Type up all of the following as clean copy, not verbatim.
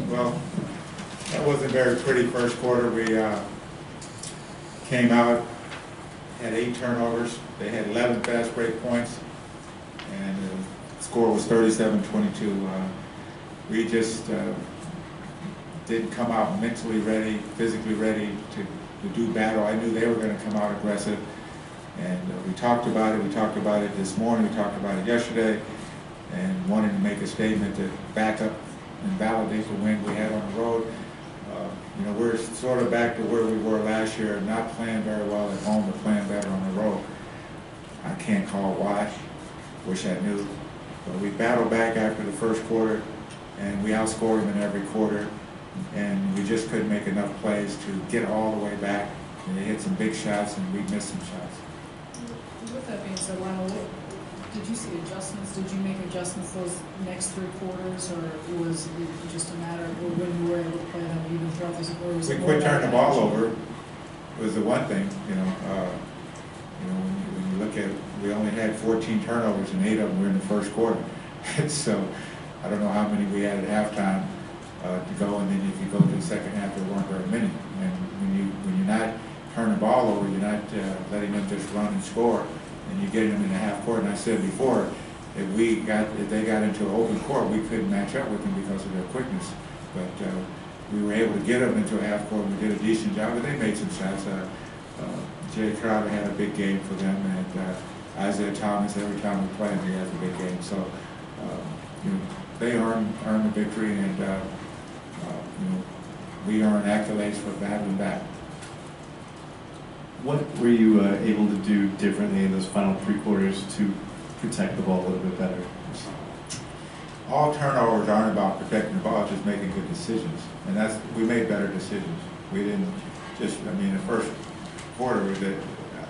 Well, that wasn't a very pretty first quarter. We came out, had 8 turnovers. They had 11 fast break points, and the score was 37-22. We just didn't come out mentally ready, physically ready to do battle. I knew they were going to come out aggressive, and we talked about it. We talked about it this morning. We talked about it yesterday, and wanted to make a statement to back up and validate the win we had on the road. You know, we're sort of back to where we were last year, not playing very well at home, but playing better on the road. I can't call why. Wish I knew. But we battled back after the first quarter, and we outscored them in every quarter, and we just couldn't make enough plays to get all the way back. And they hit some big shots, and we missed some shots. With that being said, Lionel, did you see adjustments? Did you make adjustments those next 3 quarters, or was it just a matter of when you were able to play them even throughout this? We quit turning the ball over. Was the one thing, you know. When you look at, we only had 14 turnovers, and 8 of them were in the first quarter. So I don't know how many we had at halftime to go, and then if you go to the second half, there weren't very many. And when you're not turning the ball over, you're not letting them just run and score, and you're getting them in the half court. And I said before, if they got into an open court, we couldn't match up with them because of their quickness. But we were able to get them into a half court, and we did a decent job. But they made some shots. Jay Crowder had a big game for them, and Isaiah Thomas, every time we play him, he has a big game. So you know, they earned the victory, and you know, we earned accolades for battling back. What were you able to do differently in those final 3 quarters to protect the ball a little bit better? All turnovers aren't about protecting the ball, it's just making good decisions. And we made better decisions. We didn't just, I mean, the first quarter,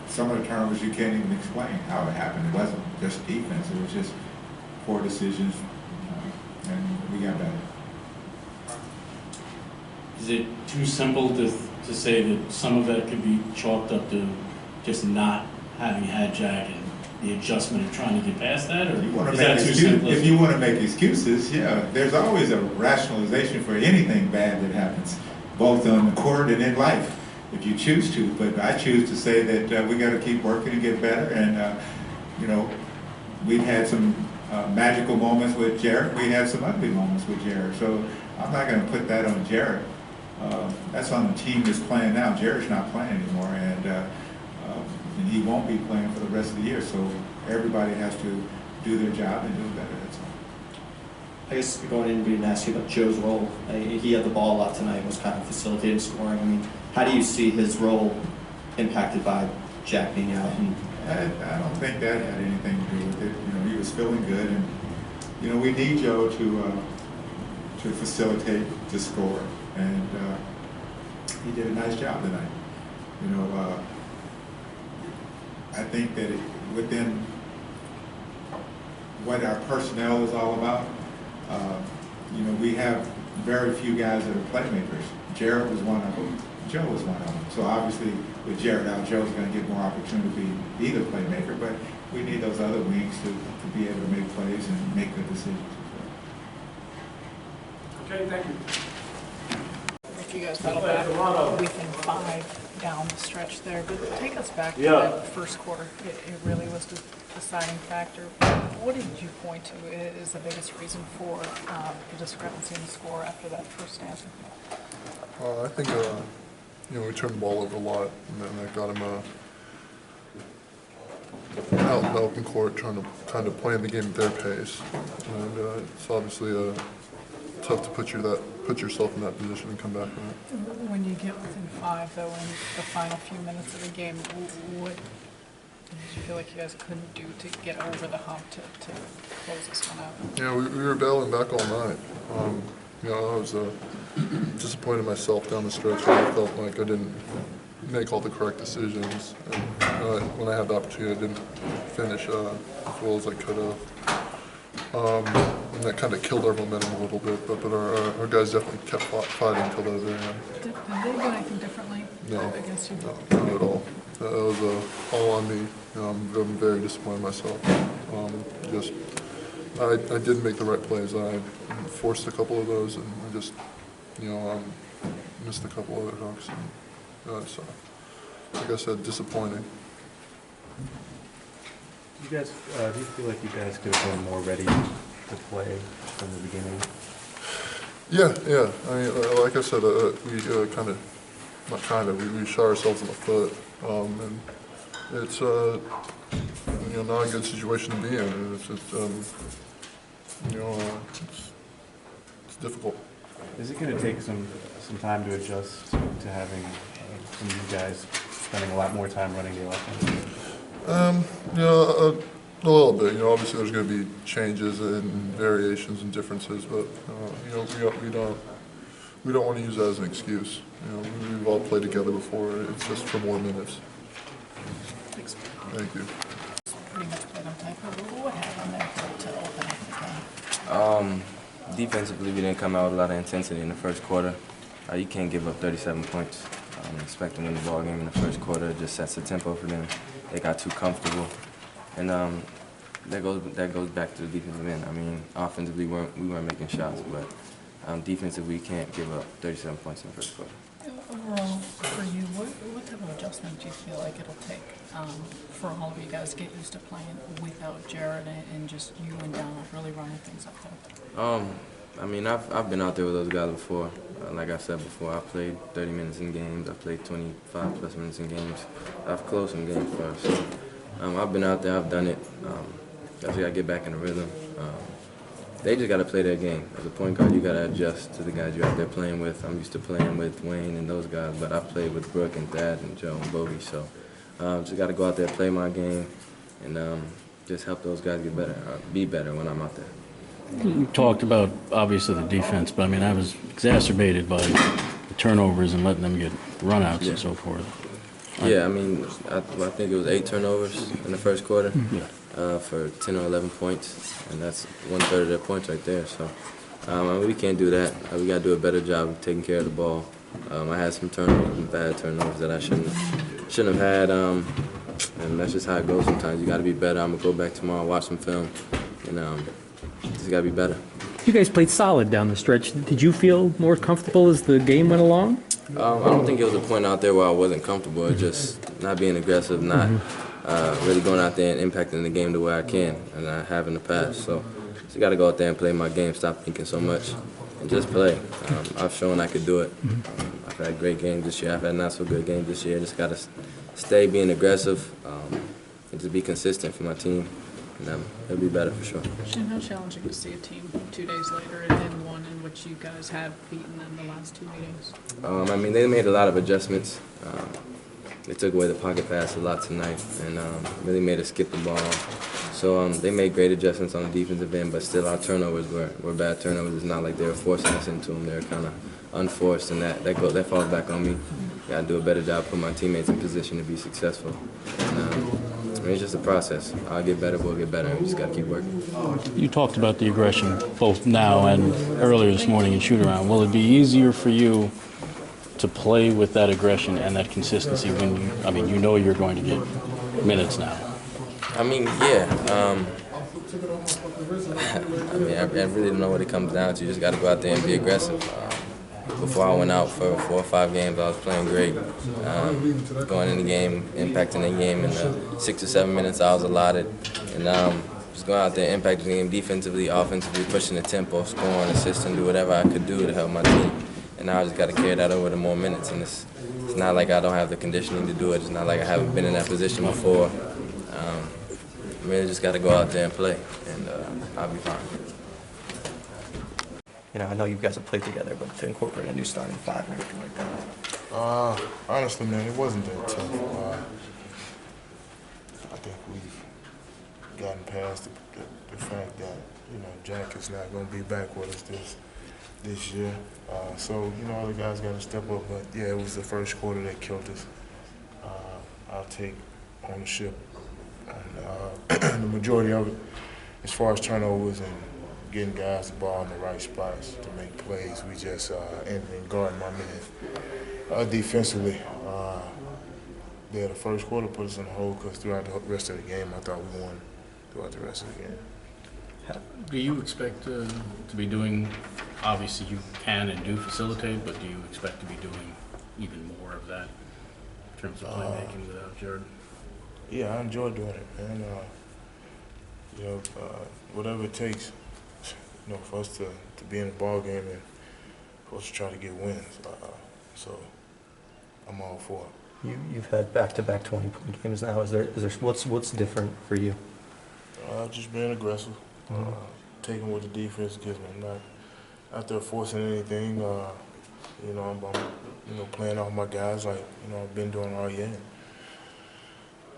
some of the turnovers you can't even explain how it happened. It wasn't just defense, it was just poor decisions, and we got better. Is it too simple to say that some of that could be chalked up to just not having had Jack and the adjustment of trying to get past that, or is that too simple? If you want to make excuses, yeah, there's always a rationalization for anything bad that happens, both on the court and in life, if you choose to. But I choose to say that we got to keep working and get better. And you know, we've had some magical moments with Jarrett. We had some ugly moments with Jarrett. So I'm not going to put that on Jarrett. That's on the team that's playing now. Jarrett's not playing anymore, and he won't be playing for the rest of the year. So everybody has to do their job and do it better. That's all. I guess going in, we didn't ask you about Joe's role. He had the ball a lot tonight, was kind of facilitating scoring. I mean, how do you see his role impacted by Jack being out? And I don't think that had anything to do with it. You know, he was feeling good, and you know, we need Joe to facilitate, to score, and he did a nice job tonight. You know, I think that within what our personnel is all about, you know, we have very few guys that are playmakers. Jarrett was one of them. Joe was one of them. So obviously, with Jarrett out, Joe's going to get more opportunity to be the playmaker, but we need those other wings to be able to make plays and make good decisions. Okay, thank you. You guys battled back within 5 down the stretch there, but take us back to that first quarter. It really was the deciding factor. What did you point to as the biggest reason for the discrepancy in the score after that first stanza? I think you know, we turned the ball over a lot, and then that got him out in the open court, trying to kind of play the game at their pace. And it's obviously tough to put yourself in that position and come back from it. When you get within 5, though, in the final few minutes of the game, what did you feel like you guys couldn't do to get over the hump to close this one out? Yeah, we were battling back all night. You know, I was disappointed in myself down the stretch. I felt like I didn't make all the correct decisions. And when I had the opportunity, I didn't finish as well as I could have. And that kind of killed our momentum a little bit, but our guys definitely kept fighting until the very end. Did they do anything differently against you? No, not at all. That was all on me. You know, I'm very disappointed in myself. I didn't make the right plays. I forced a couple of those, and Missed a couple other hooks. And, so, like I said, disappointing. Do you feel like you guys could have been more ready to play from the beginning? Yeah. I mean, like I said, we we shot ourselves in the foot, and it's not a good situation to be in. It's difficult. Is it going to take some time to adjust to having some of you guys spending a lot more time running the offense? A little bit. Obviously there's going to be changes and variations and differences, but we don't want to use that as an excuse. We've all played together before. It's just for more minutes. Thanks. Thank you. Pretty much played on tempo, but what happened there to open up the game? Defensively, we didn't come out with a lot of intensity in the first quarter. You can't give up 37 points. Expect to win the ball game in the first quarter. It just sets the tempo for them. They got too comfortable, and that goes back to the defensive end. I mean, offensively, we weren't making shots, but defensively, we can't give up 37 points in the first quarter. Overall, for you, what type of adjustment do you feel like it'll take for all of you guys to get used to playing without Jarrett and just you and Donald really running things up there? I mean, I've been out there with those guys before. Like I said before, I played 30 minutes in games. I've played 25 plus minutes in games. I've closed some games for us. So, I've been out there. I've done it. I just got to get back in the rhythm. They just got to play their game. As a point guard, you got to adjust to the guys you're out there playing with. I'm used to playing with Wayne and those guys, but I've played with Brook and Thad and Joe and Bogey. So just got to go out there, play my game, and just help those guys get better, be better when I'm out there. You talked about, obviously, the defense, but, I mean, that was exacerbated by the turnovers and letting them get runouts and so forth. Yeah, I mean, I think it was 8 turnovers in the first quarter for 10 or 11 points, and that's 1/3 of their points right there. So I mean, we can't do that. We got to do a better job of taking care of the ball. I had some turnovers, bad turnovers that I shouldn't have had, and that's just how it goes sometimes. You got to be better. I'm going to go back tomorrow, watch some film, and just got to be better. You guys played solid down the stretch. Did you feel more comfortable as the game went along? I don't think it was a point out there where I wasn't comfortable. It's just not being aggressive, not really going out there and impacting the game the way I can, and I have in the past. So just got to go out there and play my game, stop thinking so much, and just play. I've shown I could do it. I've had great games this year. I've had not so good games this year. Just got to stay being aggressive and just be consistent for my team. And it'll be better for sure. Shin, how challenging to see a team 2 days later and one in which you guys have beaten in the last 2 meetings? I mean, they made a lot of adjustments. They took away the pocket pass a lot tonight and really made us skip the ball. So they made great adjustments on the defensive end, but still our turnovers were bad turnovers. It's not like they were forcing us into them. They were kind of unforced, and that falls back on me. Got to do a better job putting my teammates in position to be successful. And, I mean, it's just a process. I'll get better, we'll get better. We just got to keep working. You talked about the aggression both now and earlier this morning in shoot-around. Will it be easier for you to play with that aggression and that consistency when you know you're going to get minutes now? I mean, yeah. I really don't know what it comes down to. You just got to go out there and be aggressive. Before I went out for 4 or 5 games, I was playing great. Going in the game, impacting the game in the 6 or 7 minutes I was allotted. And just going out there, impacting the game defensively, offensively, pushing the tempo, scoring, assisting, do whatever I could do to help my team. And now I just got to carry that over to more minutes. And it's not like I don't have the conditioning to do it. It's not like I haven't been in that position before. I really just got to go out there and play, and I'll be fine. I know you guys have played together, but to incorporate a new starting 5 and everything like that. Honestly, man, it wasn't that tough. I think we've gotten past the fact that Jack is not going to be back with us this year. So other guys got to step up. But yeah, it was the first quarter that killed us. I'll take ownership and the majority of it, as far as turnovers and getting guys the ball in the right spots to make plays. We just and guarding my man defensively. The first quarter put us in the hole because throughout the rest of the game, I thought we won throughout the rest of the game. Do you expect to be doing, obviously you can and do facilitate, but do you expect to be doing even more of that in terms of playmaking without Jared? Yeah, I enjoy doing it, man. Whatever it takes, for us to be in a ball game and for us to try to get wins. So I'm all for it. You've had back-to-back 20-point games now. Is there what's different for you? Just being aggressive, taking what the defense gives me. I'm not out there forcing anything. I'm playing off my guys like I've been doing all year.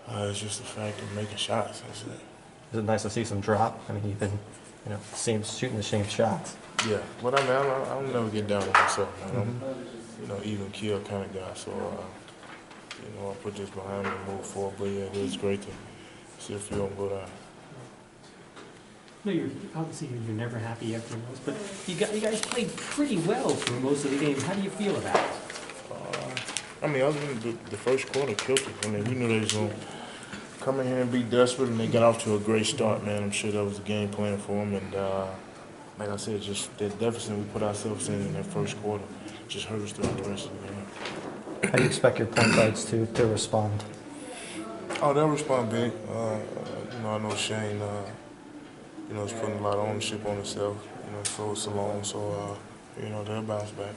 It's just the fact of making shots. That's it. Is it nice to see some drop? I mean, you've been shooting the same shots. Yeah, but I'll never get down on myself, man. I'm even keel kind of guy. So I'll put this behind me and move forward. But yeah, it is great to see a few of them go down. No, obviously you're never happy after most, but you guys played pretty well for most of the game. How do you feel about it? Other than the first quarter killed it. We knew they was going to come in here and be desperate, and they got off to a great start, man. I'm sure that was the game plan for them. And like I said, just that deficit we put ourselves in that first quarter just hurt us throughout the rest of the game. How do you expect your point guards to respond? Oh, they'll respond big. I know Shane, is putting a lot of ownership on himself. So it's alone. So, they'll bounce back.